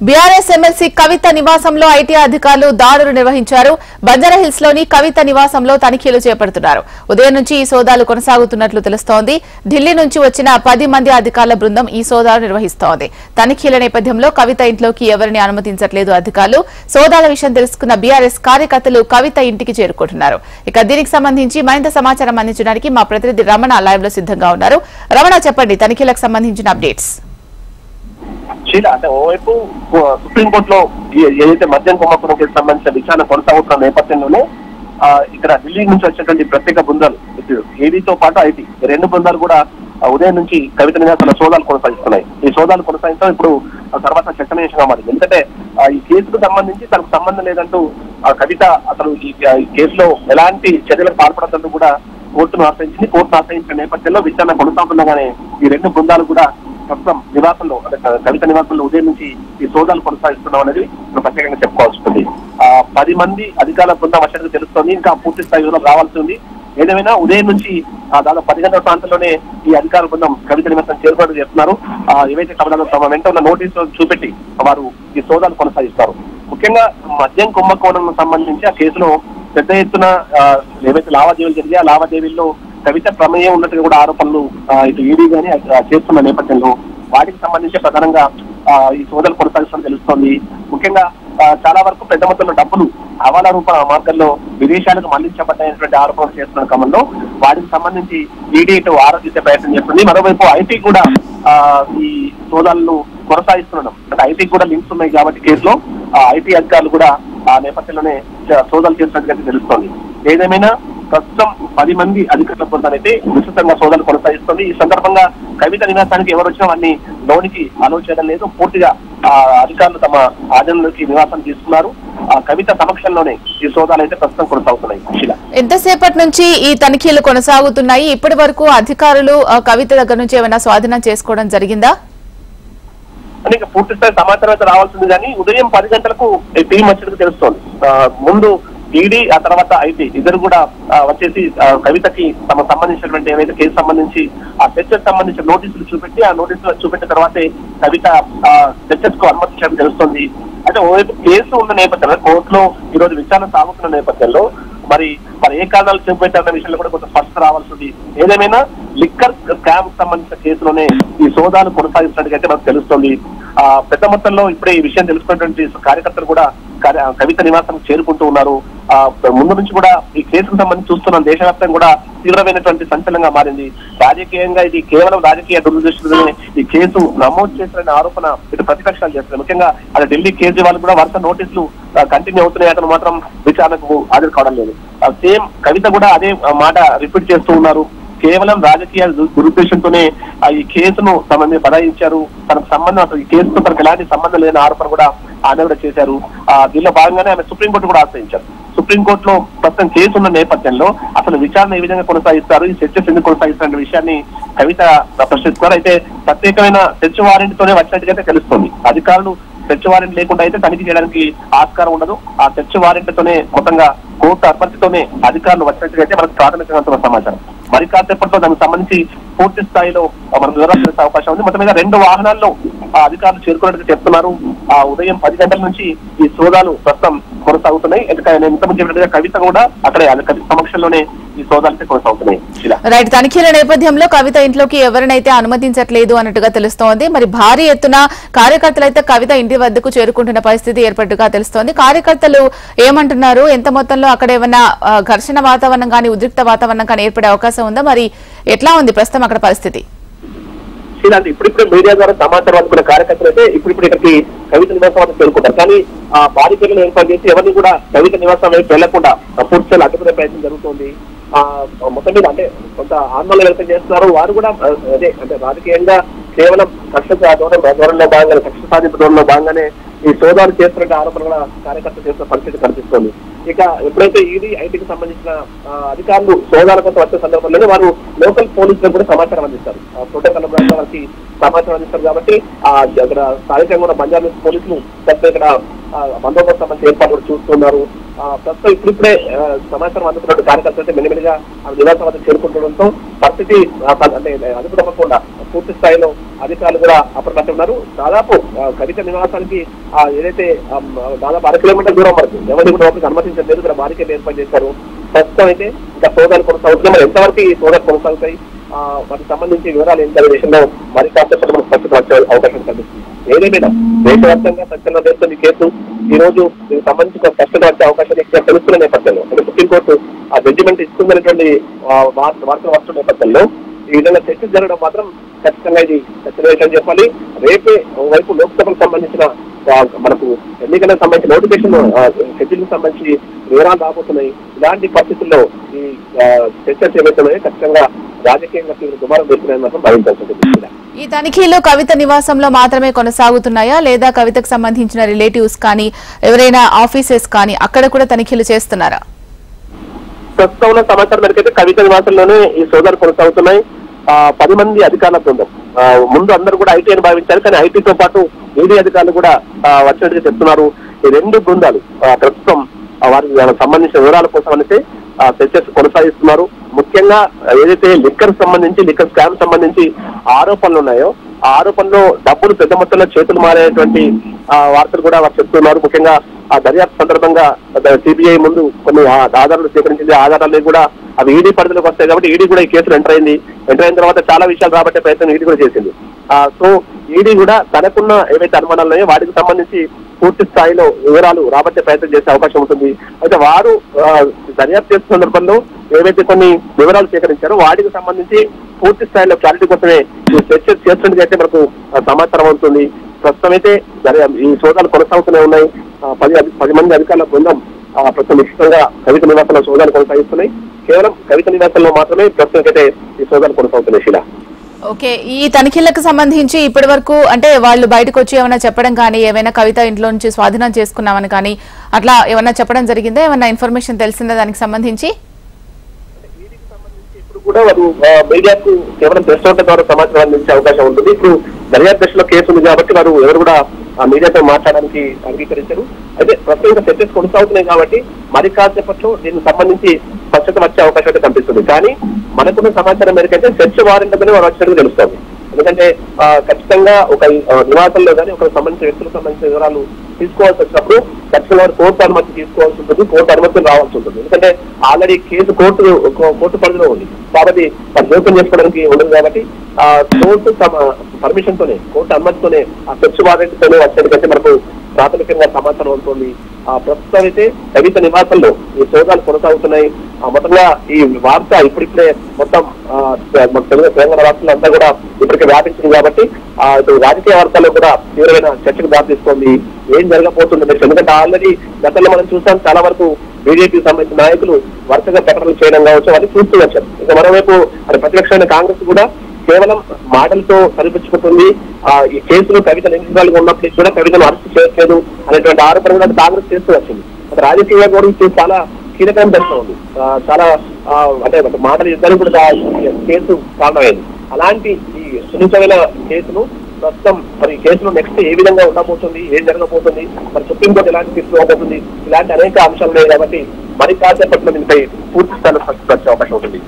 BRS MLC కవిత నివాసంలో IT అధికారులు దాడులు నిర్వహించారు. బంజారాహిల్స్ లోని కవిత నివాసంలో తనిఖీలు చేపడుతున్నారు. ఉదయం నుంచి ఈ సోదాలు కొనసాగుతున్నట్లు తెలుస్తోంది. ఢిల్లీ నుంచి వచ్చిన 10 మంది అధికారుల బృందం ఈ సోదాలు నిర్వహిస్తోంది. తనిఖీల నేపథ్యంలో కవిత ఇంట్లోకి ఎవరిని అనుమతించట్లేదు అధికారులు. సోదాల విషయం తెలుసుకున్న బీఆర్ఎస్ కార్యకర్తలు కవిత ఇంటికి చేరుకుంటున్నారు. ఇక దీనికి సంబంధించి మరింత సమాచారం అందించడానికి మా ప్రతినిధి రమణ లైవ్ లో సిద్ధంగా ఉన్నారు. రమణ, చెప్పండి తనిఖీలకు సంబంధించిన అప్డేట్స్. అంటే ఓవైపు సుప్రీంకోర్టులో ఏదైతే మద్యం కుంభకోణంకి సంబంధించిన విచారణ కొనసాగుతున్న నేపథ్యంలోనే ఇక్కడ ఢిల్లీ నుంచి వచ్చినటువంటి ప్రత్యేక బృందాలు ఏడీతో పాటు ఐటీ రెండు బృందాలు కూడా ఉదయం నుంచి కవిత నివాసాల సోదాలు కొనసాగిస్తున్నాయి. ఈ సోదాలు కొనసాగించడం ఇప్పుడు తర్వాత చర్చనీయాంశంగా మారింది. ఎందుకంటే ఈ కేసుకు సంబంధించి తనకు సంబంధం లేదంటూ కవిత అసలు ఈ కేసులో ఎలాంటి చర్యలకు పాల్పడద్దంటూ కూడా కోర్టును ఆశ్రయించింది. కోర్టును ఆశ్రయించిన నేపథ్యంలో విచారణ కొనసాగుతుండగానే ఈ రెండు బృందాలు కూడా ప్రస్తుతం నివాసంలో కవిత నివాసంలో ఉదయం నుంచి ఈ సోదాలు కొనసాగిస్తున్నాం అనేది ప్రత్యేకంగా చెప్పుకోవాల్సి ఉంటుంది. 10 మంది అధికారుల బృందం వచ్చేందుకు తెలుస్తోంది. ఇంకా పూర్తి స్థాయిలో రావాల్సి ఉంది. ఏదేమైనా ఉదయం నుంచి దాదాపు 10 గంటల ప్రాంతంలోనే ఈ అధికారుల బృందం కవిత నివాసం చేరుకోవడం చేస్తున్నారు. ఏవైతే తమ వెంట ఉన్న నోటీసులు చూపెట్టి వారు ఈ సోదాలు కొనసాగిస్తారు. ముఖ్యంగా మద్యం కుంభకోణం సంబంధించి ఆ కేసులో పెద్ద ఎత్తున ఏవైతే లావాదేవీలు జరిగాయి ఆ లావాదేవీల్లో కవిత ప్రమేయం ఉన్నట్టుగా కూడా ఆరోపణలు ఇటు ఈడీ గానీ చేస్తున్న నేపథ్యంలో వాటికి సంబంధించి ప్రధానంగా ఈ సోదాలు కొనసాగిస్తున్నట్టు తెలుస్తోంది. ముఖ్యంగా చాలా వరకు పెద్ద మొత్తంలో డబ్బులు హవాలా రూప మార్గంలో విదేశాలకు మళ్లించబడ్డాయనేటువంటి ఆరోపణలు చేస్తున్న క్రమంలో వాటికి సంబంధించి ఈడీ ఇటు ఆరోగ్య ప్రయత్నం చేస్తుంది. మరోవైపు ఐటీ కూడా ఈ సోదాలను కొనసాగిస్తున్నాం. అంటే ఐటీ కూడా లింక్స్ ఉన్నాయి కాబట్టి కేసులో ఐటీ అధికారులు కూడా ఆ నేపథ్యంలోనే సోదాలు చేస్తున్నట్టుగా తెలుస్తోంది. ఏదేమైనా ప్రస్తుతం 10 మంది అధికారుల బృందాన్ని అయితే విస్తృతంగా సోదాలు కొనసాగిస్తుంది. ఈ సందర్భంగా కవిత నివాసానికి ఎవరు వచ్చినా వారిని లోనికి అలో చేయడం లేదు. పూర్తిగా అధికారులు తమ ఆధీనంలోకి నివాసాన్ని తీసుకున్నారు. కవిత సమక్షంలోనే ఈ సోదాలు అయితే ప్రస్తుతం కొనసాగుతున్నాయి. ఎంతసేపటి నుంచి ఈ తనిఖీలు కొనసాగుతున్నాయి? ఇప్పటి వరకు అధికారులు కవిత దగ్గర నుంచి ఏమైనా స్వాధీనం చేసుకోవడం జరిగిందా? అంటే పూర్తి స్థాయి సమాచారం అయితే రావాల్సింది. కానీ ఉదయం 10 గంటలకు టీం వచ్చేందుకు తెలుస్తోంది. ముందు ఈడీ ఆ తర్వాత ఐటీ ఇద్దరు కూడా వచ్చేసి కవితకి తమ సంబంధించినటువంటి ఏవైతే కేసు సంబంధించి ఆ చర్చకు సంబంధించిన నోటీసులు చూపెట్టి ఆ నోటీసులు చూపెట్టిన తర్వాతే కవిత చర్చకు అనుమతించడం తెలుస్తోంది. అంటే ఓవైపు కేసు ఉన్న నేపథ్యంలో కోర్టులో ఈ రోజు విచారణ సాగుతున్న నేపథ్యంలో మరి ఏ కారణాలు చూపెట్టారన్న విషయంలో కూడా కొంత స్పష్టత రావాల్సి ఉంది. ఏదేమైనా లిక్కర్ స్కామ్ సంబంధించిన కేసులోనే ఈ సోదాలు కొనసాగిస్తున్నట్టుగా మనకు తెలుస్తోంది. పెద్ద మొత్తంలో ఇప్పుడే ఈ విషయం తెలుసుకున్నటువంటి కార్యకర్తలు కూడా కవిత నివాసం చేరుకుంటూ ఉన్నారు. ముందు నుంచి కూడా ఈ కేసుకు సంబంధించి చూస్తున్నాం. దేశవ్యాప్తంగా కూడా తీవ్రమైనటువంటి సంచలనంగా మారింది. రాజకీయంగా ఇది కేవలం రాజకీయ దురదృష్టితోనే ఈ కేసు నమోదు చేసిన ఆరోపణ ఇటు ప్రతిపక్షాలు చేస్తున్నాయి. ముఖ్యంగా అది ఢిల్లీ కేజ్రీవాల్ కూడా వరుస నోటీసులు కంటిన్యూ అవుతున్నాయి. అతను మాత్రం విచారణకు హాజరు కావడం లేదు. సేమ్ కవిత కూడా అదే మాట రిపీట్ చేస్తూ ఉన్నారు. కేవలం రాజకీయ దురుద్దేశంతోనే ఈ కేసును తమని బదాయించారు. తనకు సంబంధం అసలు ఈ కేసుతో తనకు ఎలాంటి సంబంధం లేని ఆరోపణ కూడా ఆమె కూడా చేశారు. దీనిలో భాగంగానే ఆమె సుప్రీంకోర్టు కూడా ఆశ్రయించారు. సుప్రీంకోర్టులో ప్రస్తుతం కేసు ఉన్న నేపథ్యంలో అసలు విచారణ ఏ విధంగా కొనసాగిస్తారు, ఈ చర్చస్ ఎందుకు కొనసాగిస్తారనే విషయాన్ని కవిత ప్రశ్నిస్తున్నారు. అయితే ప్రత్యేకమైన సెర్చ్ వారెంట్ తోనే వచ్చినట్టుగా తెలుస్తోంది. అధికారులు సెర్చ్ వారెంట్ లేకుండా అయితే తనిఖీ చేయడానికి ఆస్కారం ఉండదు. ఆ సెర్చ్ వారెంట్ తోనే మొత్తంగా కోర్టు అనుమతితోనే అధికారులు వచ్చినట్టుగా అయితే మనకు ప్రాథమికంగా సమాచారం. మరి కాసేపట్లో దానికి సంబంధించి పూర్తి స్థాయిలో మనం వివరాలు తెలిసే అవకాశం ఉంది. మొత్తం మీద 2 వాహనాల్లో అధికారులు చేరుకున్నట్టుగా చెప్తున్నారు. ఉదయం 10 గంటల నుంచి ఈ సోదాలు ప్రస్తుతం కొనసాగుతున్నాయి. ఎందుకంటే ఇంతకుముందు చెప్పినట్టుగా కవిత కూడా అక్కడే కవిత సమక్షంలోనే ఈ సోదాలు కొనసాగుతున్నాయి. రైట్, తనిఖీల నేపథ్యంలో కవిత ఇంట్లోకి ఎవరినైతే అనుమతించట్లేదు అన్నట్టుగా తెలుస్తోంది. మరి భారీ ఎత్తున కార్యకర్తలు అయితే కవిత ఇంటి వద్దకు చేరుకుంటున్న పరిస్థితి ఏర్పట్టుగా తెలుస్తోంది. కార్యకర్తలు ఏమంటున్నారు? ఎంత మొత్తంలో అక్కడ ఏమైనా ఘర్షణ వాతావరణం కానీ ఉద్రిక్త వాతావరణం కానీ ఏర్పడే అవకాశం ఉందా? మరి ఎట్లా ఉంది ప్రస్తుతం అక్కడ పరిస్థితి? అంటే ఇప్పుడిప్పుడే మీడియా ద్వారా సమాచారం అందుకున్న కార్యకర్తలు అయితే ఇప్పుడు ఇక్కడికి కవిత నివాసం వద్ద చేరుకుంటారు. కానీ బాధితులను ఏర్పాటు చేసి ఎవరిని కూడా కవిత నివాసం వైపు వెళ్లకుండా పూర్తి అడ్డుకునే ప్రయత్నం జరుగుతోంది. మొత్తం మీద అంటే కొంత ఆందోళన వ్యక్తం చేస్తున్నారు. వారు కూడా అదే అంటే రాజకీయంగా కేవలం ధోరణిలో భాగంగానే కక్ష సాధింపు ధోరణిలో భాగంగానే ఈ సోదాలు చేస్తున్న ఆరోపణ కూడా కార్యకర్తలు చేస్తున్న పరిస్థితి కనిపిస్తోంది. ఇక ఎప్పుడైతే ఈడీ ఐటీకి సంబంధించిన అధికారులు సోదాల కోసం వచ్చే సందర్భంలోనే వారు లోకల్ పోలీసులకు కూడా సమాచారం అందిస్తారు. ప్రోటోకాల్ వారికి సమాచారం అందిస్తారు. కాబట్టి అక్కడ స్థానికంగా ఉన్న బంజారా పోలీసులు ఇక్కడ బందోబస్తు సంబంధించి ఏర్పాటు కూడా చూస్తున్నారు. ప్రస్తుతం ఇప్పుడిప్పుడే సమాచారం అందుతున్నట్టు కార్యకర్తలు అయితే మెల్లిమెల్లిగా నివాసం వద్ద చేరుకుంటుండడంతో పరిస్థితి అంటే అదుపు తప్పకుండా పూర్తి స్థాయిలో అధికారులు కూడా అప్రమత్తం ఉన్నారు. దాదాపు కవిత నివాసానికి ఏదైతే దాదాపు 1 కిలోమీటర్ దూరం వరకు ఎవరిని కూడా లోపలికి అనుమతించలేదు. ఇక్కడ బారికేడ్ ఏర్పాటు చేశారు. ప్రస్తుతం అయితే ఇంకా సోదాలు కొనసాగుతున్నాయి. మరి ఎంతవరకు ఈ సోదాలు కొనసాగుతాయి, వాటికి సంబంధించి వివరాలు ఏంటనే విషయంలో మరి కాసేపటి మనకు స్పష్టత వచ్చే అవకాశం కనిపిస్తుంది. ఏదేమైనా దేశవ్యాప్తంగా సంచలనం చేస్తున్న ఈ కేసు ఈ రోజు దీనికి సంబంధించిన స్పష్టత వచ్చే అవకాశాలు తెలుస్తున్న నేపథ్యంలో అంటే సుప్రీంకోర్టు ఆ జడ్జిమెంట్ ఇస్తుందనేటువంటి వార్తలు వస్తున్న నేపథ్యంలో ఈ విధంగా చర్చ జరగడం మాత్రం ఖచ్చితంగా ఇది చర్చ చెప్పాలి. రేపే వైపు లోక్సభకు సంబంధించిన మనకు ఎన్నికలకు సంబంధించిన నోటిఫికేషన్ షెడ్యూల్కి సంబంధించి వివరాలు రాబోతున్నాయి. ఇలాంటి పరిస్థితుల్లో ఈ చర్చలు ఏవైతున్నాయో ఖచ్చితంగా రాజకీయంగా తీవ్ర దుమారం చేస్తున్నాయని మాత్రం భావించాల్సి ఉంటుంది. ఈ తనిఖీలు కవిత నివాసంలో మాత్రమే కొనసాగుతున్నాయా లేదా కవితకు సంబంధించిన రిలేటివ్స్ కానీ ఎవరైనా ఆఫీసెస్ కానీ అక్కడ కూడా తనిఖీలు చేస్తున్నారా? ప్రస్తుతం ఉన్న సమాచారం మేరకైతే కవిత నివాసంలోనే ఈ సోదాలు కొనసాగుతున్నాయి. 10 మంది అధికారుల బృందం ముందు అందరూ కూడా ఐటీ అని భావించారు, కానీ ఐటీతో పాటు ఈడీ అధికారులు కూడా వచ్చినట్టుగా చెప్తున్నారు. ఈ 2 బృందాలు ప్రస్తుతం వారికి సంబంధించిన వివరాల కోసం అనేసి చర్చలు కొనసాగిస్తున్నారు. ముఖ్యంగా ఏదైతే లిక్కర్ స్కామ్ సంబంధించి ఆరోపణలు ఉన్నాయో ఆ ఆరోపణలో డబ్బులు పెద్ద మొత్తంలో చేతులు మారేటువంటి వార్తలు కూడా వారు చెప్తున్నారు. ముఖ్యంగా ఆ దర్యాప్తు సందర్భంగా సిబిఐ ముందు కొన్ని ఆధారాలు సేకరించింది. ఆధారాలు కూడా అవి ఈడీ పరిధిలోకి వస్తాయి కాబట్టి ఈడీ కూడా ఈ కేసులో ఎంటర్ అయిన తర్వాత చాలా విషయాలు రాబట్టే ప్రయత్నం ఈడీ కూడా చేసింది. సో ఈడీ కూడా తనకున్న ఏవైతే అనుమానాలు ఉన్నాయో వాటికి సంబంధించి పూర్తి స్థాయిలో వివరాలు రాబట్టే ప్రయత్నం చేసే అవకాశం ఉంటుంది. అయితే వారు దర్యాప్తు చేసిన సందర్భంలో ఏవైతే కొన్ని వివరాలు సేకరించారో వాటికి సంబంధించి పూర్తి స్థాయిలో క్లారిటీ కోసమే చర్చ చేస్తున్నట్టుగా మనకు సమాచారం అవుతుంది. ప్రస్తుతం అయితే ఈ సోదాలు కొనసాగుతూనే ఉన్నాయి. 10 మంది అధికారుల బృందం ప్రస్తుతం నిశ్చితంగా కవిత నివాసంలో సోదాలు కొనసాగిస్తున్నాయి. కేవలం కవిత నివాసంలో మాత్రమే ప్రస్తుతం అయితే ఈ సోదాలు కొనసాగుతున్నాయి. శీలా, ఓకే, ఈ తనిఖీలకు సంబంధించి ఇప్పటి వరకు అంటే వాళ్ళు బయటకు వచ్చి ఏమైనా చెప్పడం కానీ ఏమైనా కవిత ఇంట్లో నుంచి స్వాధీనం చేసుకున్నామని కానీ అట్లా ఏమైనా చెప్పడం జరిగిందా? ఏమైనా ఇన్ఫర్మేషన్ తెలిసిందా దానికి సంబంధించి? ఇప్పుడు కూడా వారు మీడియాకు కేవలం ప్రెస్ నోట్ల ద్వారా సమాచారం అందించే అవకాశం ఉంటుంది. ఇప్పుడు దర్యాప్తు దశలో కేసు ఉంది కాబట్టి వారు ఎవరు కూడా మీడియాతో మాట్లాడడానికి అంగీకరించారు. అయితే ప్రస్తుతం చర్చలు కొనసాగుతున్నాయి కాబట్టి మరి కాసేపట్లో దీనికి సంబంధించి స్పష్టత వచ్చే అవకాశం అయితే కనిపిస్తుంది. కానీ మనకున్న సమాచారం మేరకైతే సెర్చ్ వారెంట్ అని వారు వచ్చినట్టు తెలుస్తోంది. ఎందుకంటే ఖచ్చితంగా ఒక నివాసంలో కానీ ఒక సంబంధించిన వ్యక్తులకు సంబంధించిన వివరాలు తీసుకోవాల్సి వచ్చినప్పుడు ఖచ్చితంగా వారు కోర్టు అనుమతి తీసుకోవాల్సి ఉంటుంది, కోర్టు అనుమతులు రావాల్సి ఉంటుంది. ఎందుకంటే ఆల్రెడీ కేసు కోర్టు పరిధిలో ఉంది కాబట్టి వారు జోక్యం చేసుకోవడానికి ఉండదు. కాబట్టి కోర్టు తమ పర్మిషన్ తోనే కోర్టు అనుమతితోనే ఆ సెర్చ్ వారెంట్ తోనే వచ్చేటికైతే మనకు ప్రాథమికంగా సమాచారం అవుతుంది. ప్రస్తుతం అయితే కవిత నివాసంలో ఈ సోదాలు కొనసాగుతున్నాయి. మొత్తంగా ఈ వార్త ఇప్పుడిప్పుడే మొత్తం తెలంగాణ రాష్ట్రంలో అంతా కూడా ఇప్పటికే వ్యాపించింది కాబట్టి రాజకీయ వార్తల్లో కూడా తీవ్రమైన చర్చకు దారితీస్తోంది. ఏం జరగబోతుంది ఎందుకంటే ఆల్రెడీ గతంలో మనం చూసాం చాలా వరకు బీజేపీకి సంబంధించిన నాయకులు వరుసగా ప్రకటనలు చేయడం కావచ్చు అది చూస్తూ వచ్చారు. ఇక మరోవైపు ప్రతిపక్షమైన కాంగ్రెస్ కూడా కేవలం మాటలతో సరిపుచ్చుకుంటుంది. ఈ కేసులో కవిత నిందితురాలుగా ఉన్నప్పటికీ కూడా కవితను అరెస్ట్ చేయట్లేదు అనేటువంటి ఆరోపణ కూడా కాంగ్రెస్ చేస్తూ వచ్చింది. రాజకీయంగా కూడా చాలా కీలకం చేస్తూ ఉంది. చాలా అంటే మాటలు ఇద్దరు కూడా కేసు కారణమైంది. అలాంటి ఈ సున్నితమైన కేసును ప్రస్తుతం మరి కేసులో నెక్స్ట్ ఏ విధంగా ఉండబోతుంది, ఏం జరగబోతుంది, మరి సుప్రీంకోర్టు ఎలాంటి తీర్పు ఇవ్వబోతుంది, ఇలాంటి అనేక అంశాలు ఉన్నాయి కాబట్టి మరి కాసేపట్లో దీనిపై పూర్తి స్థాయిలో స్పష్టత వచ్చే అవకాశం ఉంటుంది.